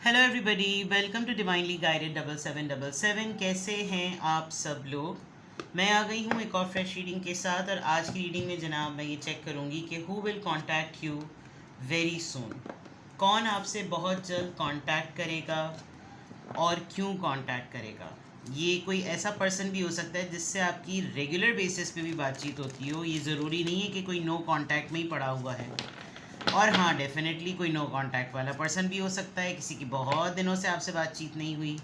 Hello everybody, welcome to divinely guided 7777। कैसे हैं आप सब लोग। मैं आ गई हूँ एक और फ्रेश रीडिंग के साथ। और आज की रीडिंग में जनाब मैं ये चेक करूँगी कि who will contact you very सून। कौन आपसे बहुत जल्द कांटेक्ट करेगा और क्यों कांटेक्ट करेगा। ये कोई ऐसा पर्सन भी हो सकता है जिससे आपकी रेगुलर बेसिस पे भी बातचीत होती हो। ये ज़रूरी नहीं है कि कोई नो कांटेक्ट में ही पड़ा हुआ है। और हाँ, डेफिनेटली कोई नो कांटेक्ट वाला पर्सन भी हो सकता है। किसी की बहुत दिनों से आपसे बातचीत नहीं हुई,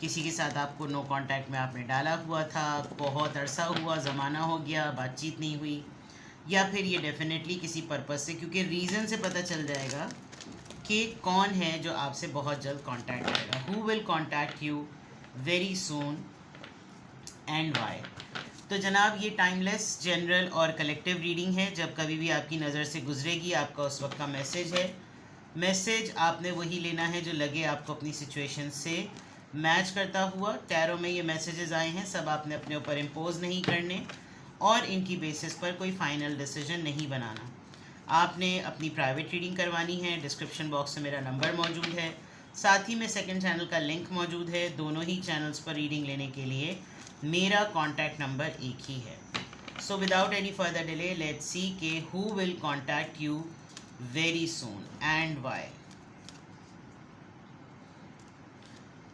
किसी के साथ आपको नो कांटेक्ट में आपने डाला हुआ था, बहुत अरसा हुआ, ज़माना हो गया, बातचीत नहीं हुई। या फिर ये डेफिनेटली किसी पर्पज़ से, क्योंकि रीज़न से पता चल जाएगा कि कौन है जो आपसे बहुत जल्द कांटेक्ट करेगा। Who will contact you very soon and why. तो जनाब ये टाइमलेस, जनरल और कलेक्टिव रीडिंग है। जब कभी भी आपकी नज़र से गुजरेगी आपका उस वक्त का मैसेज है। मैसेज आपने वही लेना है जो लगे आपको अपनी सिचुएशन से मैच करता हुआ। टैरो में ये मैसेजेस आए हैं, सब आपने अपने ऊपर इम्पोज नहीं करने और इनकी बेसिस पर कोई फाइनल डिसीजन नहीं बनाना। आपने अपनी प्राइवेट रीडिंग करवानी है। डिस्क्रिप्शन बॉक्स में मेरा नंबर मौजूद है, साथ ही में सेकंड चैनल का लिंक मौजूद है। दोनों ही चैनल्स पर रीडिंग लेने के लिए मेरा कॉन्टैक्ट नंबर एक ही है। So without any further delay let's see के who will contact you very soon and why.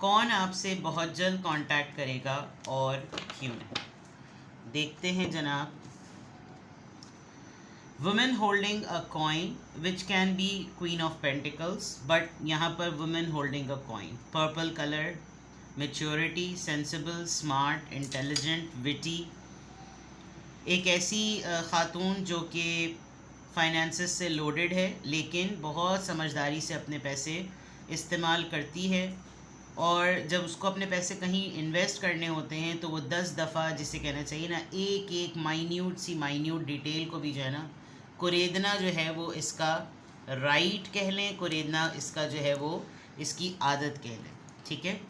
कौन आपसे बहुत जल्द कांटेक्ट करेगा और क्यों। देखते हैं जनाब। Women holding a coin which can be queen of pentacles, but यहाँ पर women holding a coin, purple colour, maturity, sensible, smart, intelligent, witty. एक ऐसी ख़ातून जो कि फाइनेंसेस से लोडेड है लेकिन बहुत समझदारी से अपने पैसे इस्तेमाल करती है। और जब उसको अपने पैसे कहीं इन्वेस्ट करने होते हैं तो वो 10 दफ़ा, जिसे कहना चाहिए ना, एक एक माइन्यूट डिटेल को भी जो है ना कुरेदना, जो है वो इसका राइट कह लें, कुरेदना इसका जो है वो इसकी आदत कह लें। ठीक है।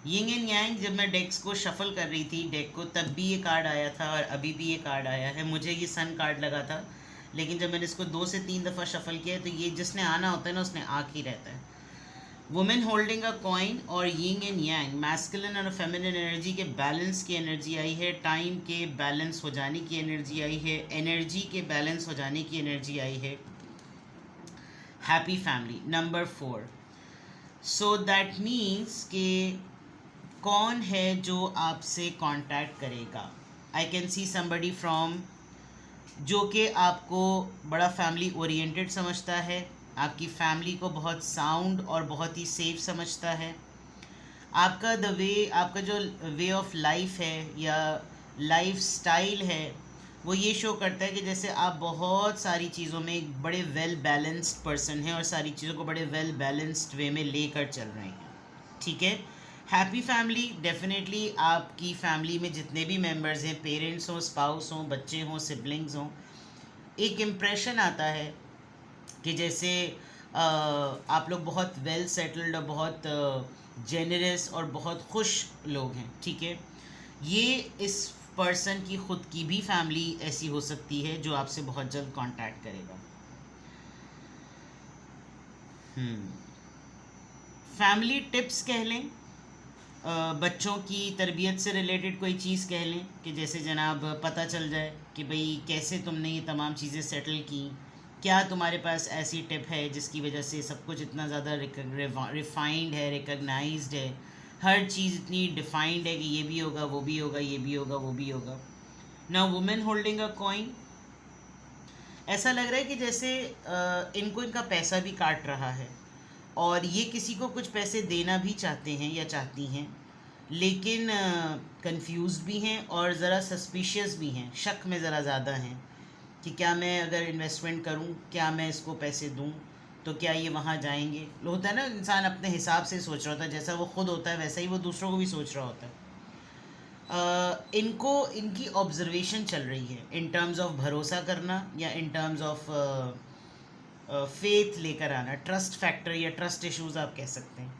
यिंग एंड यांग, जब मैं डेक्स को शफल कर रही थी डेक को, तब भी ये कार्ड आया था और अभी भी ये कार्ड आया है। मुझे ये सन कार्ड लगा था, लेकिन जब मैंने इसको 2 से 3 दफ़ा शफल किया तो ये जिसने आना होता है ना उसने आ ही रहता है। वुमेन होल्डिंग अ कॉइन और यिंग एंड यांग, मैस्कुलिन और फेमिनिन एनर्जी के बैलेंस की एनर्जी आई है। टाइम के बैलेंस हो जाने की एनर्जी आई है। एनर्जी के बैलेंस हो जाने की एनर्जी आई है। Happy family number 4। So that means के कौन है जो आपसे कांटेक्ट करेगा। I can see somebody from, जो कि आपको बड़ा फैमिली ओरिएंटेड समझता है, आपकी फैमिली को बहुत साउंड और बहुत ही सेफ समझता है। आपका द वे, आपका जो वे ऑफ लाइफ है या लाइफ स्टाइल है वो ये शो करता है कि जैसे आप बहुत सारी चीज़ों में एक बड़े वेल बैलेंस्ड पर्सन हैं और सारी चीज़ों को बड़े वेल बैलेंस्ड वे में लेकर चल रहे हैं। ठीक है। हैप्पी फैमिली, डेफिनेटली आपकी फैमिली में जितने भी मेंबर्स हैं, पेरेंट्स हों, स्पाउस हों, बच्चे हों, सिबलिंग्स हों, एक इम्प्रेशन आता है कि जैसे आप लोग बहुत वेल सेटल्ड और बहुत जेनरस और बहुत खुश लोग हैं। ठीक है। ये इस पर्सन की ख़ुद की भी फैमिली ऐसी हो सकती है जो आपसे बहुत जल्द कांटेक्ट करेगा। फैमिली टिप्स कह लें, बच्चों की तरबियत से रिलेटेड कोई चीज़ कह लें कि जैसे जनाब पता चल जाए कि भाई कैसे तुमने ये तमाम चीज़ें सेटल की, क्या तुम्हारे पास ऐसी टिप है जिसकी वजह से सब कुछ इतना ज़्यादा रिफाइंड है, रिकग्नाइज्ड है, हर चीज़ इतनी डिफाइंड है कि ये भी होगा, वो भी होगा, ये भी होगा, वो भी होगा। Now women holding a coin, ऐसा लग रहा है कि जैसे इनको इनका पैसा भी काट रहा है और ये किसी को कुछ पैसे देना भी चाहते हैं या चाहती हैं, लेकिन कंफ्यूज भी हैं और ज़रा सस्पिशियस भी हैं, शक में ज़रा ज़्यादा हैं कि क्या मैं अगर इन्वेस्टमेंट करूं, क्या मैं इसको पैसे दूं तो क्या ये वहाँ जाएंगे। होता है ना, इंसान अपने हिसाब से सोच रहा होता है, जैसा वो खुद होता है वैसा ही वो दूसरों को भी सोच रहा होता है। इनको इनकी ऑब्जर्वेशन चल रही है इन टर्म्स ऑफ भरोसा करना या इन टर्म्स ऑफ फेथ लेकर आना, ट्रस्ट फैक्टर या ट्रस्ट इश्यूज आप कह सकते हैं।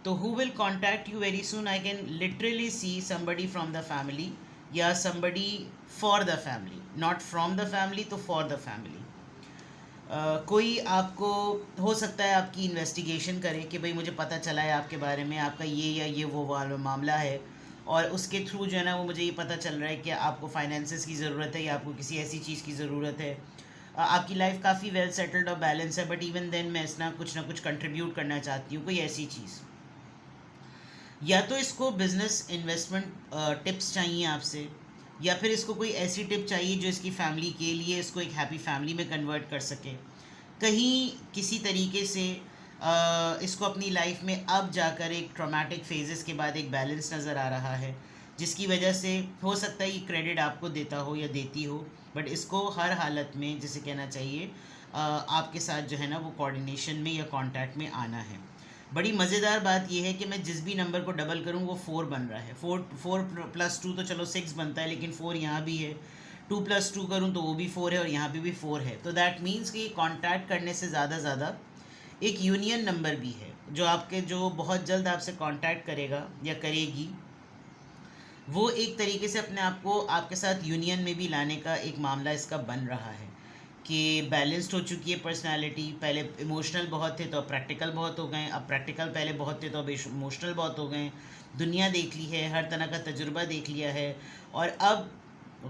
तो who will contact you very soon, I can literally see somebody from the family या somebody for the family, not from the family तो फॉर द फैमिली। कोई आपको हो सकता है आपकी इन्वेस्टिगेशन करे कि भाई मुझे पता चला है आपके बारे में, आपका ये या ये वो वाला मामला है, और उसके थ्रू जो है ना वो मुझे ये पता चल रहा है कि आपको फाइनेंसेस की ज़रूरत है या आपको किसी ऐसी चीज़ की ज़रूरत है। आपकी लाइफ काफ़ी वेल सेटल्ड और बैलेंस है, बट इवन देन मैं इसना कुछ ना कुछ कंट्रीब्यूट करना चाहती हूँ, कोई ऐसी चीज़। या तो इसको बिजनेस इन्वेस्टमेंट टिप्स चाहिए आपसे, या फिर इसको कोई ऐसी टिप चाहिए जो इसकी फैमिली के लिए इसको एक हैप्पी फैमिली में कन्वर्ट कर सके। कहीं किसी तरीके से इसको अपनी लाइफ में अब जाकर एक ट्रॉमेटिक फेजेस के बाद एक बैलेंस नज़र आ रहा है, जिसकी वजह से हो सकता है ये क्रेडिट आपको देता हो या देती हो, बट इसको हर हालत में जिसे कहना चाहिए आपके साथ जो है ना वो कोऑर्डिनेशन में या कांटेक्ट में आना है। बड़ी मज़ेदार बात यह है कि मैं जिस भी नंबर को डबल करूँ वो 4 बन रहा है। 4 + 2 तो चलो 6 बनता है, लेकिन 4 यहाँ भी है। 2 + 2 करूँ तो वो भी 4 है और यहाँ पे भी 4 है। तो दैट मीन्स कि कांटेक्ट करने से ज़्यादा एक यूनियन नंबर भी है जो बहुत जल्द आपसे कांटेक्ट करेगा या करेगी। वो एक तरीके से अपने आप को आपके साथ यूनियन में भी लाने का एक मामला इसका बन रहा है कि बैलेंस्ड हो चुकी है पर्सनालिटी। पहले इमोशनल बहुत थे तो अब प्रैक्टिकल बहुत हो गए, अब प्रैक्टिकल पहले बहुत थे तो अब इमोशनल बहुत हो गए। दुनिया देख ली है, हर तरह का तजुर्बा देख लिया है, और अब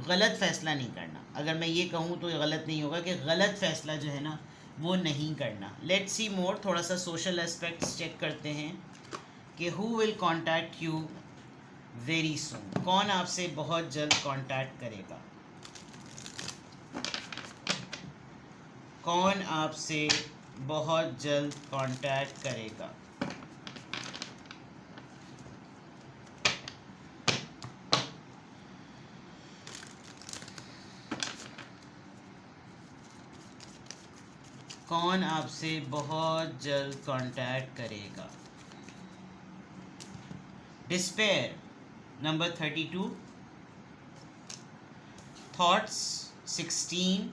गलत फ़ैसला नहीं करना। अगर मैं ये कहूँ तो गलत नहीं होगा कि गलत फ़ैसला जो है ना वो नहीं करना। लेट्स सी मोर, थोड़ा सा सोशल एस्पेक्ट्स चेक करते हैं कि who will contact you very सून। कौन आपसे बहुत जल्द कॉन्टैक्ट करेगा, कौन आपसे बहुत जल्द कांटेक्ट करेगा। कौन आपसे बहुत जल्द कांटेक्ट करेगा। Despair number 32, thoughts 16,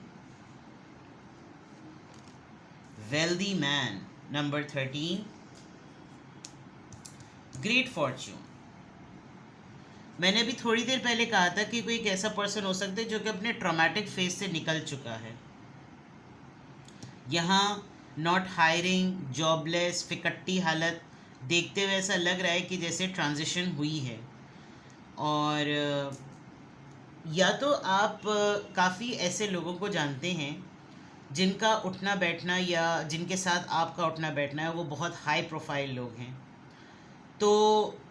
wealthy man number 13, great Fortune. मैंने अभी थोड़ी देर पहले कहा था कि कोई एक ऐसा पर्सन हो सकता है जो कि अपने ट्रॉमेटिक फेज से निकल चुका है। यहाँ नॉट हायरिंग, जॉबलेस, फिकट्टी हालत देखते हुए ऐसा लग रहा है कि जैसे ट्रांजिशन हुई है। और या तो आप काफ़ी ऐसे लोगों को जानते हैं जिनका उठना बैठना या जिनके साथ आपका उठना बैठना है वो बहुत हाई प्रोफाइल लोग हैं, तो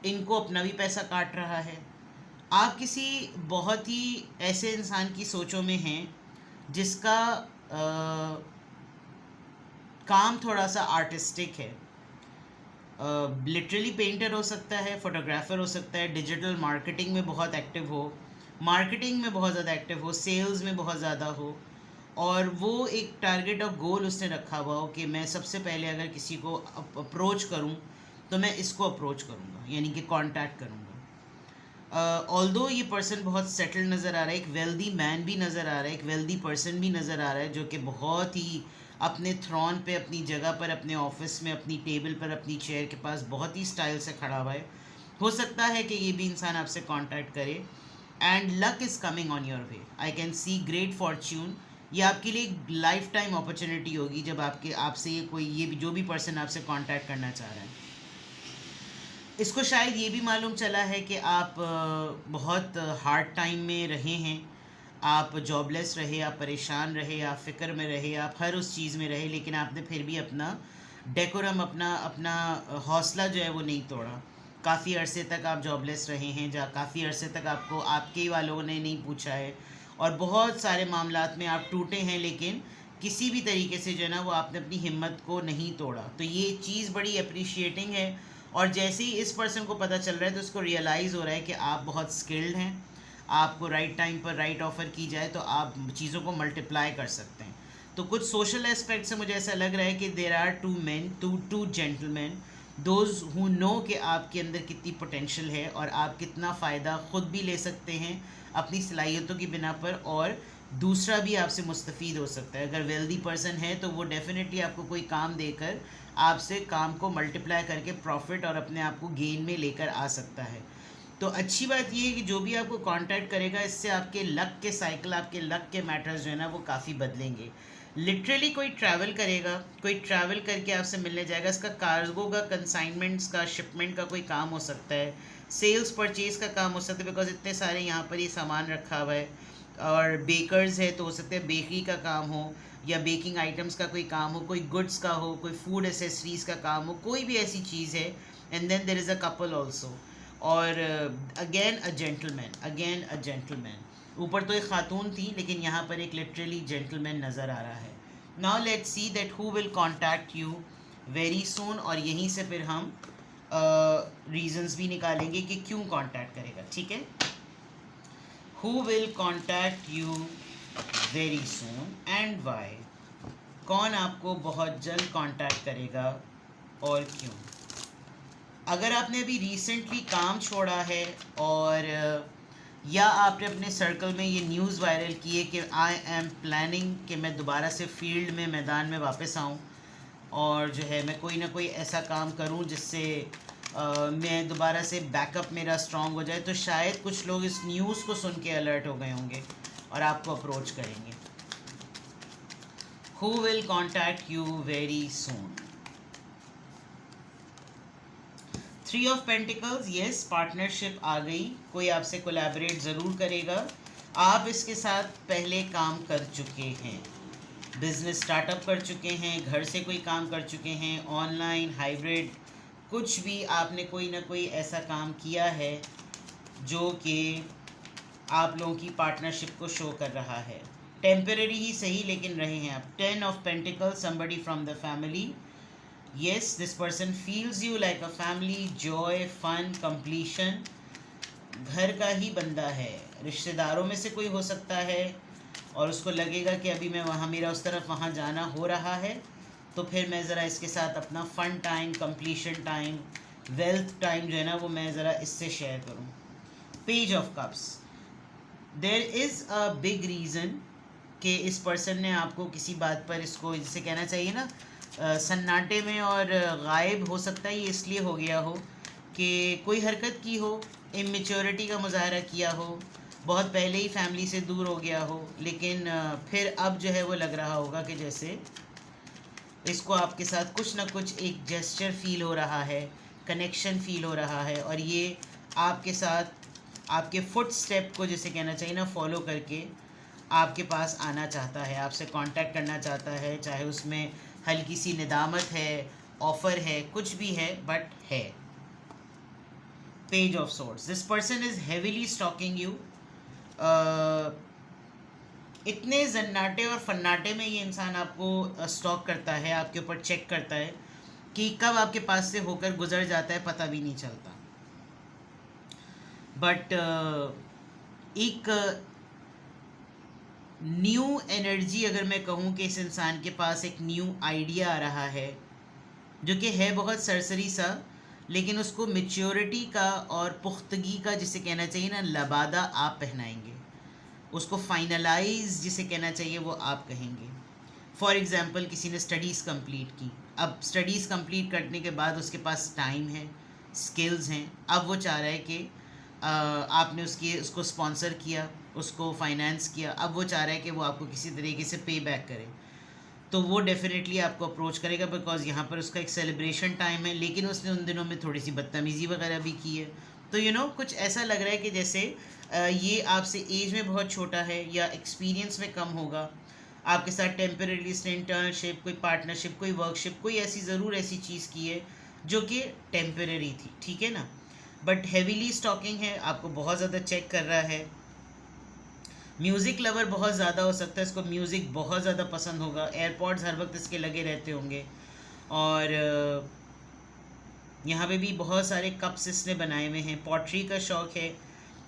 इनको अपना भी पैसा काट रहा है। आप किसी बहुत ही ऐसे इंसान की सोचों में हैं जिसका काम थोड़ा सा आर्टिस्टिक है। लिटरली पेंटर हो सकता है, फोटोग्राफर हो सकता है, डिजिटल मार्केटिंग में बहुत एक्टिव हो, मार्केटिंग में बहुत ज़्यादा एक्टिव हो, सेल्स में बहुत ज़्यादा हो, और वो एक टारगेट और गोल उसने रखा हुआ हो कि मैं सबसे पहले अगर किसी को अप्रोच करूं तो मैं इसको अप्रोच करूंगा, यानी कि कांटेक्ट करूंगा। ऑल्दो ये पर्सन बहुत सेटल नज़र आ रहा है, एक वेल्दी मैन भी नज़र आ रहा है, एक वेल्दी पर्सन भी नज़र आ रहा है जो कि बहुत ही अपने थ्रोन पे, अपनी जगह पर, अपने ऑफिस में, अपनी टेबल पर, अपनी चेयर के पास बहुत ही स्टाइल से खड़ा हुआ है। हो सकता है कि ये भी इंसान आपसे कांटेक्ट करे। And luck is coming on your way, I can see great Fortune. ये आपके लिए एक लाइफ टाइम अपॉर्चुनिटी होगी जब आपसे ये भी जो भी पर्सन आपसे कांटेक्ट करना चाह रहा है। इसको शायद ये भी मालूम चला है कि आप बहुत हार्ड टाइम में रहे हैं, आप जॉबलेस रहे, आप परेशान रहे, आप फ़िक्र में रहे, आप हर उस चीज़ में रहे, लेकिन आपने फिर भी अपना डेकोरम, अपना हौसला जो है वो नहीं तोड़ा। काफ़ी अरसे तक आप जॉबलेस रहे हैं, जहाँ काफ़ी अरसे तक आपको आपके ही वालों ने नहीं पूछा है, और बहुत सारे मामलात में आप टूटे हैं, लेकिन किसी भी तरीके से जो है ना वो आपने अपनी हिम्मत को नहीं तोड़ा। तो ये चीज़ बड़ी अप्रिशिएटिंग है। और जैसे ही इस पर्सन को पता चल रहा है तो उसको रियलाइज़ हो रहा है कि आप बहुत स्किल्ड हैं, आपको राइट टाइम पर राइट ऑफ़र की जाए तो आप चीज़ों को मल्टीप्लाई कर सकते हैं। तो कुछ सोशल एस्पेक्ट से मुझे ऐसा लग रहा है कि there are two gentlemen, those who know कि आपके अंदर कितनी पोटेंशियल है और आप कितना फ़ायदा ख़ुद भी ले सकते हैं अपनी सलाहियतों की बिना पर, और दूसरा भी आपसे मुस्तफ़ीद हो सकता है। अगर वेल्दी पर्सन है तो वो डेफिनेटली आपको कोई काम देकर आपसे काम को मल्टीप्लाई करके प्रॉफिट और अपने आप को गेन में लेकर आ सकता है। तो अच्छी बात ये है कि जो भी आपको कांटेक्ट करेगा, इससे आपके लक के साइकिल, आपके लक के मैटर्स जो है ना वो काफ़ी बदलेंगे। लिटरली कोई ट्रैवल करेगा, कोई ट्रैवल करके आपसे मिलने जाएगा, इसका कार्गो का, कंसाइनमेंट्स का, शिपमेंट का कोई काम हो सकता है, सेल्स परचेज का काम हो सकता है, बिकॉज इतने सारे यहाँ पर ये सामान रखा हुआ है। और बेकर्स है तो हो सकता है बेकरी का काम हो, या बेकिंग आइटम्स का कोई काम हो, कोई गुड्स का हो, कोई फूड एसेसरीज का काम हो, कोई भी ऐसी चीज़ है। And then there is a couple also. और again a gentleman, again a gentleman. ऊपर तो एक खातून थी, लेकिन यहाँ पर एक लिटरली जेंटलमैन नज़र आ रहा है। Now let's see that who will contact you very सून, और यहीं से फिर हम रीजंस भी निकालेंगे कि क्यों कांटेक्ट करेगा, ठीक है। Who will contact you very soon and why, कौन आपको बहुत जल्द कांटेक्ट करेगा और क्यों। अगर आपने अभी रिसेंटली काम छोड़ा है, और या आपने अपने सर्कल में ये न्यूज़ वायरल की है कि आई एम प्लानिंग कि मैं दोबारा से फील्ड में, मैदान में वापस आऊँ, और जो है मैं कोई ना कोई ऐसा काम करूं जिससे मैं दोबारा से बैकअप मेरा स्ट्रांग हो जाए, तो शायद कुछ लोग इस न्यूज़ को सुन के अलर्ट हो गए होंगे और आपको अप्रोच करेंगे। Who will contact you very soon. 3 of pentacles, yes, partnership आ गई, कोई आपसे कोलैबोरेट ज़रूर करेगा। आप इसके साथ पहले काम कर चुके हैं, बिजनेस स्टार्टअप कर चुके हैं, घर से कोई काम कर चुके हैं, ऑनलाइन, हाइब्रिड, कुछ भी आपने कोई ना कोई ऐसा काम किया है जो कि आप लोगों की पार्टनरशिप को शो कर रहा है। टेम्पररी ही सही, लेकिन रहे हैं आप। 10 of pentacles, somebody from the family, yes, this person feels you like a family, joy, fun, completion, घर का ही बंदा है, रिश्तेदारों में से कोई हो सकता है, और उसको लगेगा कि अभी मैं वहाँ, मेरा उस तरफ वहाँ जाना हो रहा है, तो फिर मैं ज़रा इसके साथ अपना fun time, completion time, wealth time जो है ना, वो मैं ज़रा इससे शेयर करूँ। Page of cups, there is a big reason कि इस पर्सन ने आपको किसी बात पर, इसको जिसे कहना चाहिए ना सन्नाटे में और गायब हो सकता है, ये इसलिए हो गया हो कि कोई हरकत की हो, इमेच्योरिटी का मुजाहरा किया हो, बहुत पहले ही फैमिली से दूर हो गया हो, लेकिन फिर अब जो है वो लग रहा होगा कि जैसे इसको आपके साथ कुछ ना कुछ एक जेस्चर फील हो रहा है, कनेक्शन फील हो रहा है, और ये आपके साथ आपके फुट स्टेप को, जिसे कहना चाहिए ना, फॉलो करके आपके पास आना चाहता है, आपसे कांटेक्ट करना चाहता है, चाहे उसमें हल्की सी निदामत है, ऑफ़र है, कुछ भी है, बट है। Page of swords, this person is heavily stalking you. इतने जन्नाटे और फन्नाटे में ये इंसान आपको स्टॉक करता है, आपके ऊपर चेक करता है कि कब आपके पास से होकर गुजर जाता है, पता भी नहीं चलता। बट एक न्यू एनर्जी, अगर मैं कहूँ कि इस इंसान के पास एक न्यू आइडिया आ रहा है, जो कि है बहुत सरसरी सा, लेकिन उसको मैच्योरिटी का और पुख्तगी का, जिसे कहना चाहिए ना, लबादा आप पहनाएंगे, उसको फाइनलाइज जिसे कहना चाहिए वो आप कहेंगे। फॉर एग्ज़ाम्पल, किसी ने स्टडीज़ कंप्लीट की, अब स्टडीज़ कंप्लीट करने के बाद उसके पास टाइम है, स्किल्स हैं, अब वो चाह रहा है कि आपने उसको स्पॉन्सर किया, उसको फाइनेंस किया, अब वो चाह रहा है कि वो आपको किसी तरीके से पे बैक करे, तो वो डेफिनेटली आपको अप्रोच करेगा, बिकॉज यहाँ पर उसका एक सेलिब्रेशन टाइम है, लेकिन उसने उन दिनों में थोड़ी सी बदतमीज़ी वगैरह भी की है। तो कुछ ऐसा लग रहा है कि जैसे ये आपसे एज में बहुत छोटा है, या एक्सपीरियंस में कम होगा, आपके साथ टेम्परेरी इंटर्नशिप, कोई पार्टनरशिप, कोई वर्कशिप, कोई ऐसी ज़रूर ऐसी चीज़ की है जो कि टेम्परेरी थी, ठीक है ना, बट हैवीली स्टॉकिंग है, आपको बहुत ज़्यादा चेक कर रहा है। म्यूज़िक लवर बहुत ज़्यादा हो सकता है, इसको म्यूज़िक बहुत ज़्यादा पसंद होगा, एयरपॉड्स हर वक्त इसके लगे रहते होंगे, और यहाँ पे भी बहुत सारे कप्स इसने बनाए हुए हैं, पॉटरी का शौक़ है,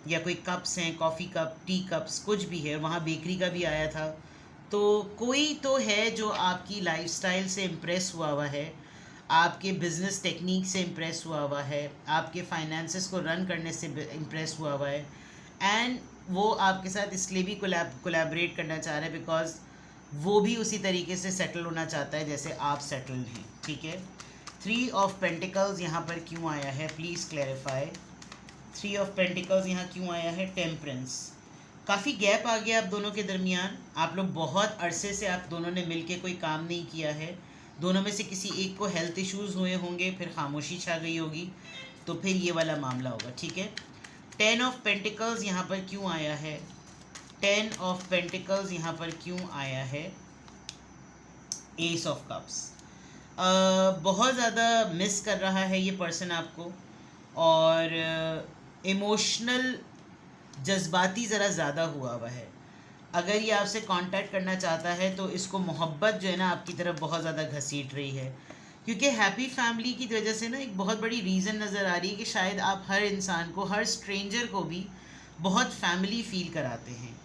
या कोई कप्स हैं, कॉफ़ी कप, टी कप्स, कुछ भी है, वहाँ बेकरी का भी आया था। तो कोई तो है जो आपकी लाइफस्टाइल से इम्प्रेस हुआ है, आपके बिजनेस टेक्निक से इम्प्रेस हुआ है, आपके फाइनेंसेस को रन करने से इम्प्रेस हुआ है, एंड वो आपके साथ इसलिए भी कोलैबोरेट करना चाह रहा है बिकॉज वो भी उसी तरीके से सेटल होना चाहता है जैसे आप सेटल्ड हैं, ठीक है। 3 ऑफ पेंटिकल्स यहाँ पर क्यों आया है, प्लीज़ क्लैरिफाई। 3 ऑफ पेंटिकल्स यहाँ क्यों आया है, टेम्परेंस, काफ़ी गैप आ गया आप दोनों के दरमियान, आप लोग बहुत अरसे से आप दोनों ने मिलके कोई काम नहीं किया है, दोनों में से किसी एक को हेल्थ इश्यूज हुए होंगे, फिर खामोशी छा गई होगी, तो फिर ये वाला मामला होगा, ठीक है। 10 ऑफ पेंटिकल्स यहाँ पर क्यों आया है? 10 ऑफ पेंटिकल्स यहाँ पर क्यों आया है? S of cups. बहुत ज़्यादा मिस कर रहा है ये पर्सन आपको, और इमोशनल जज्बाती ज़रा ज़्यादा हुआ हुआ है। अगर ये आपसे कांटेक्ट करना चाहता है तो इसको मोहब्बत जो है ना आपकी तरफ बहुत ज़्यादा घसीट रही है, क्योंकि हैप्पी फैमिली की वजह से ना एक बहुत बड़ी रीज़न नज़र आ रही है कि शायद आप हर इंसान को, हर स्ट्रेंजर को भी बहुत फैमिली फील कराते हैं।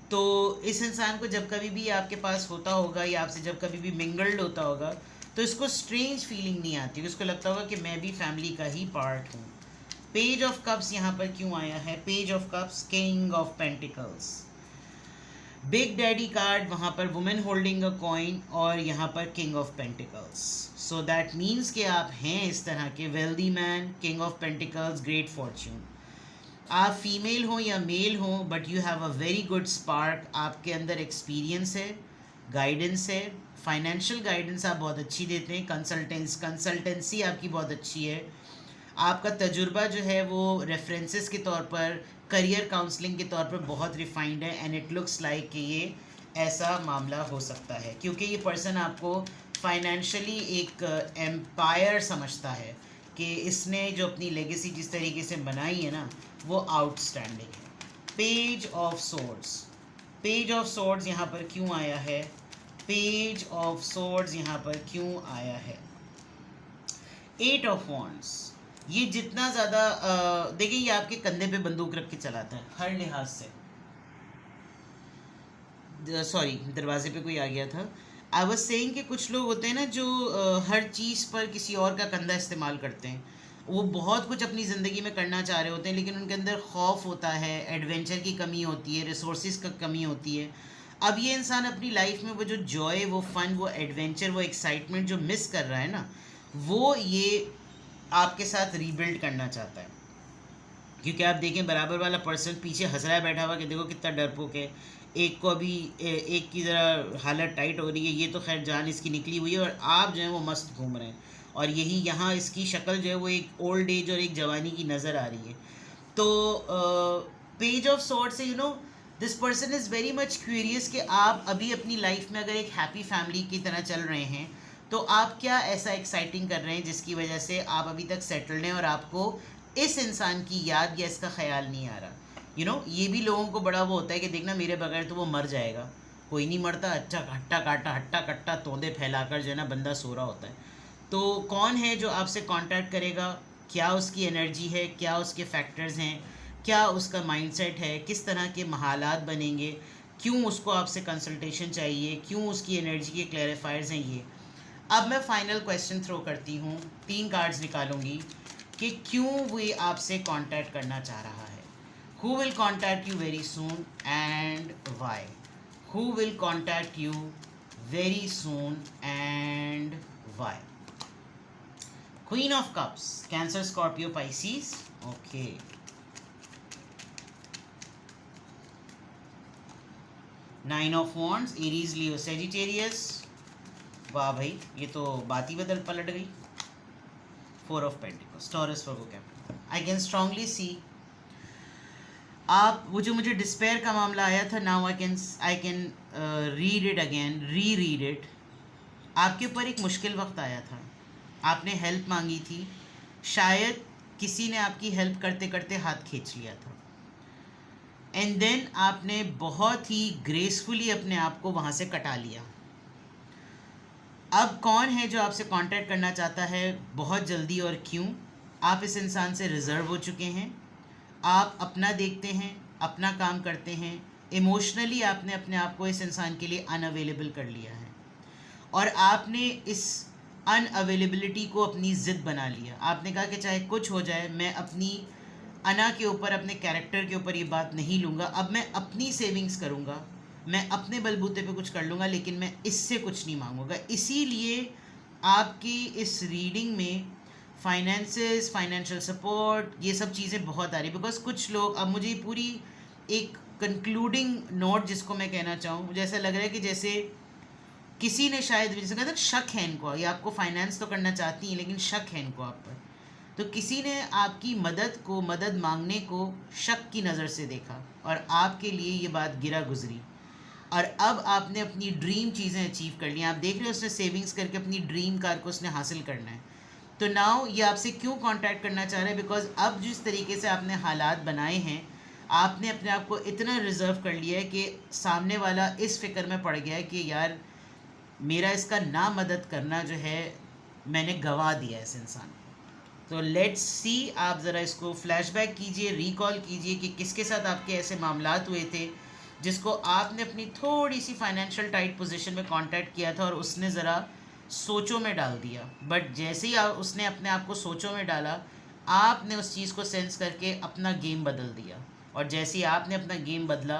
तो इस इंसान को जब कभी भी आपके पास होता होगा या आपसे जब कभी भी मिंगल्ड होता होगा तो इसको स्ट्रेंज फीलिंग नहीं आती, उसको लगता होगा कि मैं भी फैमिली का ही पार्ट हूँ। पेज ऑफ कप्स यहाँ पर क्यों आया है? Page of cups, king of pentacles. Big daddy card, वहाँ पर वुमेन होल्डिंग अ कॉइन, और यहाँ पर king of pentacles. So that means कि आप हैं इस तरह के wealthy man, king of pentacles, great Fortune. आप फीमेल हो या मेल हो, but you have a very good spark, आपके अंदर एक्सपीरियंस है, गाइडेंस है, फाइनेंशियल गाइडेंस आप बहुत अच्छी देते हैं, कंसल्टेंसी आपकी बहुत अच्छी है, आपका तजुर्बा जो है वो रेफरेंसेस के तौर पर, करियर काउंसलिंग के तौर पर बहुत रिफाइंड है, एंड इट लुक्स लाइक कि ये ऐसा मामला हो सकता है, क्योंकि ये पर्सन आपको फाइनेंशियली एक एम्पायर समझता है कि इसने जो अपनी लेगेसी जिस तरीके से बनाई है ना वो आउटस्टैंडिंग है। Page of swords, page of swords यहाँ पर क्यों आया है? पेज ऑफ सोर्ड्स यहाँ पर क्यों आया है? 8 ऑफ वॉन्ड्स। ये जितना ज़्यादा देखिए, ये आपके कंधे पे बंदूक रख के चलाता है हर लिहाज से। सॉरी, दरवाजे पे कोई आ गया था। आई वाज सेइंग कि कुछ लोग होते हैं ना जो हर चीज़ पर किसी और का कंधा इस्तेमाल करते हैं, वो बहुत कुछ अपनी ज़िंदगी में करना चाह रहे होते हैं, लेकिन उनके अंदर खौफ होता है, एडवेंचर की कमी होती है, रिसोर्सेज की कमी होती है। अब ये इंसान अपनी लाइफ में वो जो जॉय, वो फन, वो एडवेंचर, वो एक्साइटमेंट जो मिस कर रहा है ना, वो ये आपके साथ रीबिल्ड करना चाहता है। क्योंकि आप देखें बराबर वाला पर्सन पीछे हंस रहा है बैठा हुआ कि देखो कितना डरपोक है, एक को अभी एक की ज़रा हालत टाइट हो रही है, ये तो खैर जान इसकी निकली हुई है, और आप जो है वो मस्त घूम रहे हैं, और यही यहाँ इसकी शक्ल जो है वो एक ओल्ड एज और एक जवानी की नज़र आ रही है। तो पेज ऑफ सॉर्ड से this person is very much curious कि आप अभी अपनी लाइफ में अगर एक हैप्पी फैमिली की तरह चल रहे हैं तो आप क्या ऐसा एक्साइटिंग कर रहे हैं जिसकी वजह से आप अभी तक सेटल्ड हैं और आपको इस इंसान की याद या इसका ख्याल नहीं आ रहा। ये भी लोगों को बड़ा वो होता है कि देखना मेरे बगैर तो वो मर जाएगा, कोई नहीं मरता, अच्छा हट्टा कट्टा तोंदे फैलाकर जो है ना बंदा सो रहा होता है। तो कौन है जो आपसे कांटेक्ट करेगा, क्या उसकी एनर्जी है, क्या उसके फैक्टर्स हैं, क्या उसका माइंडसेट है, किस तरह के हालात बनेंगे, क्यों उसको आपसे कंसल्टेशन चाहिए, क्यों उसकी एनर्जी के क्लैरिफायर्स हैं ये। अब मैं फाइनल क्वेश्चन थ्रो करती हूँ, 3 कार्ड्स निकालूंगी कि क्यों वो आपसे कांटेक्ट करना चाह रहा है। Who will contact you very soon and why? Who will contact you very soon and why? Queen of cups, Cancer, Scorpio, Pisces. Okay, nine of wands, Aries, Leo, Sagittarius. वाह भाई, ये तो बात ही बदल पलट गई। 4 of pentacles, Taurus, Virgo, Capricorn. I can strongly see आप वो जो मुझे डिस्पेयर का मामला आया था, now I can read it again, read it. आपके ऊपर एक मुश्किल वक्त आया था, आपने हेल्प मांगी थी, शायद किसी ने आपकी हेल्प करते करते हाथ खींच लिया था, एंड देन आपने बहुत ही ग्रेसफुली अपने आप को वहाँ से कटा लिया। अब कौन है जो आपसे कांटेक्ट करना चाहता है बहुत जल्दी और क्यों? आप इस इंसान से रिज़र्व हो चुके हैं, आप अपना देखते हैं, अपना काम करते हैं, इमोशनली आपने अपने आप को इस इंसान के लिए अनअवेलेबल कर लिया है, और आपने इस अनअवेलेबिलिटी को अपनी ज़िद बना लिया। आपने कहा कि चाहे कुछ हो जाए मैं अपनी अना के ऊपर, अपने कैरेक्टर के ऊपर ये बात नहीं लूँगा, अब मैं अपनी सेविंग्स करूँगा, मैं अपने बलबूते पे कुछ कर लूँगा, लेकिन मैं इससे कुछ नहीं मांगूंगा। इसीलिए आपकी इस रीडिंग में फाइनेंसेस, फाइनेंशियल सपोर्ट, ये सब चीज़ें बहुत आ रही, बिकॉज कुछ लोग, अब मुझे पूरी एक कंक्लूडिंग नोट जिसको मैं कहना चाहूँ, मुझे ऐसा लग रहा है कि जैसे किसी ने शायद, जैसे कहते हैं शक है इनको, ये आपको फाइनेंस तो करना चाहती हैं लेकिन शक है इनको आप पर, तो किसी ने आपकी मदद मांगने को शक की नज़र से देखा और आपके लिए ये बात गिरा गुजरी, और अब आपने अपनी ड्रीम चीज़ें अचीव कर ली। आप देख रहे हो उसने सेविंग्स करके अपनी ड्रीम कार को उसने हासिल करना है। तो नाउ ये आपसे क्यों कांटेक्ट करना चाह रहा है, बिकॉज अब जिस तरीके से आपने हालात बनाए हैं, आपने अपने आप को इतना रिजर्व कर लिया है कि सामने वाला इस फिक्र में पड़ गया है कि यार मेरा इसका ना मदद करना जो है मैंने गंवा दिया इस इंसान को। तो लेट्स सी, आप ज़रा इसको फ्लैशबैक कीजिए, रिकॉल कीजिए कि किसके साथ आपके ऐसे मामलात हुए थे जिसको आपने अपनी थोड़ी सी फाइनेंशियल टाइट पोजीशन में कांटेक्ट किया था और उसने ज़रा सोचों में डाल दिया। बट जैसे ही उसने अपने आप को सोचों में डाला, आपने उस चीज़ को सेंस करके अपना गेम बदल दिया, और जैसे ही आपने अपना गेम बदला,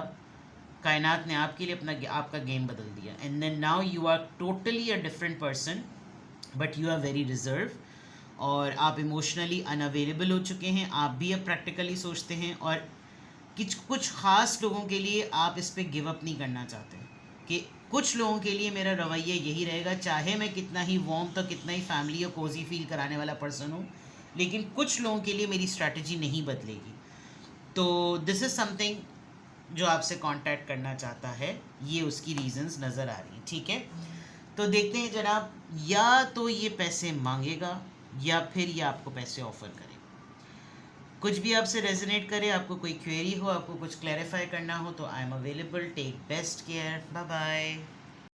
कायनात ने आपके लिए आपका गेम बदल दिया, and then now you are totally a different person, but you are very reserve, और आप इमोशनली अनअवेलेबल हो चुके हैं। आप भी अब प्रैक्टिकली सोचते हैं, और कुछ ख़ास लोगों के लिए आप इस पर गिव अप नहीं करना चाहते कि कुछ लोगों के लिए मेरा रवैया यही रहेगा, चाहे मैं कितना ही वार्म तो कितना ही फैमिली और कोजी फील कराने वाला पर्सन हूँ, लेकिन कुछ लोगों के लिए मेरी स्ट्रैटेजी नहीं बदलेगी। तो दिस इज़ समथिंग जो आपसे कांटेक्ट करना चाहता है, ये उसकी रीजंस नज़र आ रही हैं, ठीक है। तो देखते हैं जनाब, या तो ये पैसे मांगेगा या फिर ये आपको पैसे ऑफर करेगा। कुछ भी आपसे रेजोनेट करे, आपको कोई क्वेरी हो, आपको कुछ क्लैरिफाई करना हो, तो I am available. Take best care, bye bye.